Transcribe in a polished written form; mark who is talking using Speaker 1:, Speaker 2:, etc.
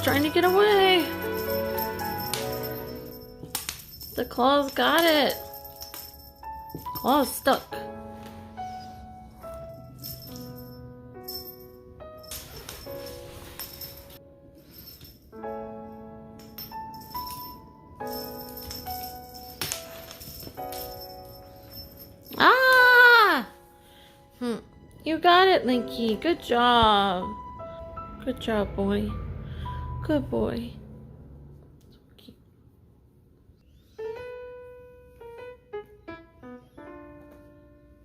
Speaker 1: It's trying to get away. The claw's got it. Claw's stuck. Ah! You got it, Linky. Good job. Good job, boy. Good boy.